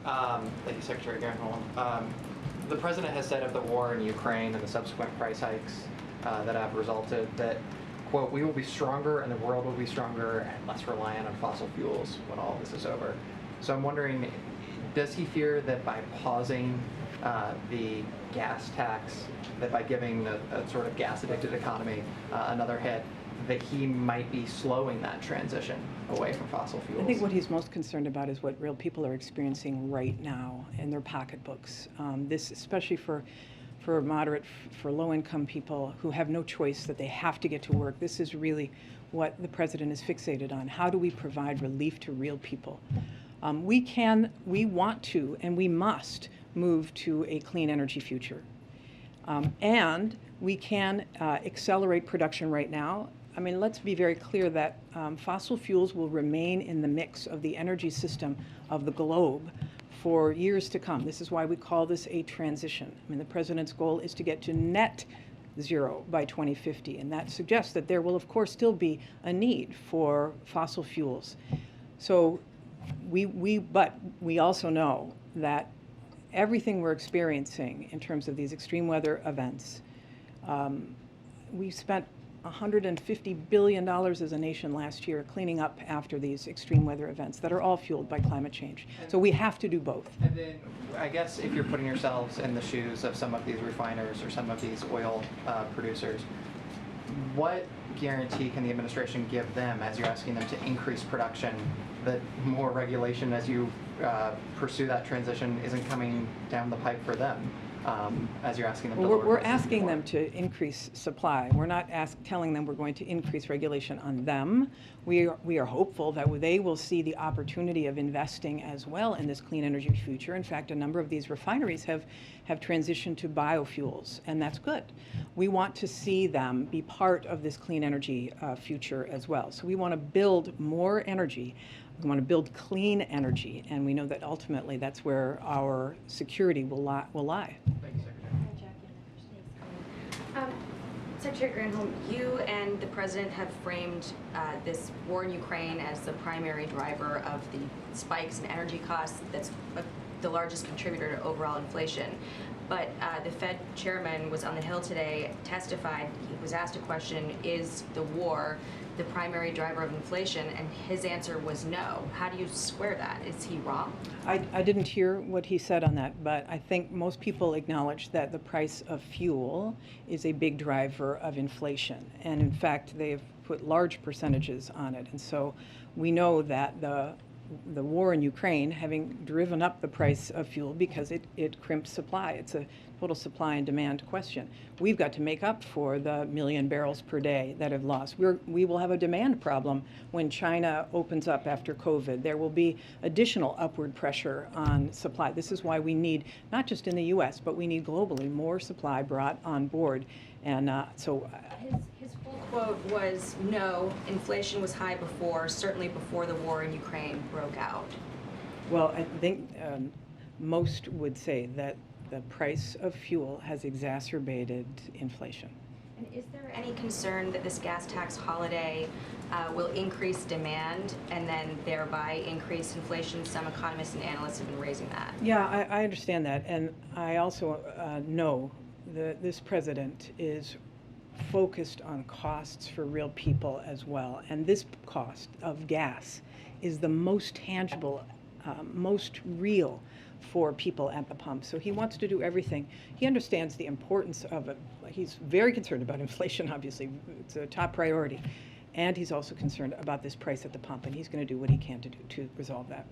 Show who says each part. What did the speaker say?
Speaker 1: Thank you, Secretary Granholm. The President has said of the war in Ukraine and the subsequent price hikes that have resulted that, quote, "we will be stronger and the world will be stronger and less reliant on fossil fuels when all this is over." So I'm wondering, does he fear that by pausing the gas tax, that by giving a sort of gas-addicted economy another hit, that he might be slowing that transition away from fossil fuels?
Speaker 2: I think what he's most concerned about is what real people are experiencing right now in their pocketbooks. This, especially for moderate, for low-income people who have no choice, that they have to get to work. This is really what the President is fixated on. How do we provide relief to real people? We want to, and we must move to a clean energy future. And we can accelerate production right now. I mean, let's be very clear that fossil fuels will remain in the mix of the energy system of the globe for years to come. This is why we call this a transition. I mean, the President's goal is to get to net zero by 2050, and that suggests that there will, of course, still be a need for fossil fuels. So but we also know that everything we're experiencing in terms of these extreme weather events, we spent $150 billion as a nation last year cleaning up after these extreme weather events that are all fueled by climate change. So we have to do both.
Speaker 1: And then I guess if you're putting yourselves in the shoes of some of these refiners or some of these oil producers, what guarantee can the administration give them as you're asking them to increase production, that more regulation as you pursue that transition isn't coming down the pipe for them, as you're asking them to lower
Speaker 2: We're
Speaker 1: prices
Speaker 2: asking
Speaker 1: more?
Speaker 2: them to increase supply. We're not telling them we're going to increase regulation on them. We are hopeful that they will see the opportunity of investing as well in this clean energy future. In fact, a number of these refineries have transitioned to biofuels, and that's good. We want to see them be part of this clean energy future as well. So we want to build more energy. We want to build clean energy, and we know that ultimately that's where our security will lie.
Speaker 1: Thank you, Secretary.
Speaker 3: Secretary Granholm, you and the President have framed this war in Ukraine as the primary driver of the spikes in energy costs. That's the largest contributor to overall inflation. But the Fed chairman was on the Hill today, testified, he was asked a question, is the war the primary driver of inflation? And his answer was no. How do you square that? Is he wrong?
Speaker 2: I didn't hear what he said on that, but I think most people acknowledge that the price of fuel is a big driver of inflation. And in fact, they've put large percentages on it. And so we know that the war in Ukraine, having driven up the price of fuel because it crimps supply. It's a total supply and demand question. We've got to make up for the million barrels per day that have lost. We will have a demand problem when China opens up after COVID. There will be additional upward pressure on supply. This is why we need, not just in the U.S., but we need globally more supply brought on board. And
Speaker 3: His full quote was, no, inflation was high before, certainly before the war in Ukraine broke out.
Speaker 2: Well, I think most would say that the price of fuel has exacerbated inflation.
Speaker 3: And is there any concern that this gas tax holiday will increase demand and then thereby increase inflation? Some economists and analysts have been raising that.
Speaker 2: Yeah, I understand that. And I also know that this president is focused on costs for real people as well. And this cost of gas is the most tangible, most real for people at the pump. So he wants to do everything. He understands the importance of it. He's very concerned about inflation, obviously. It's a top priority. And he's also concerned about this price at the pump, and he's going to do what he can to resolve that.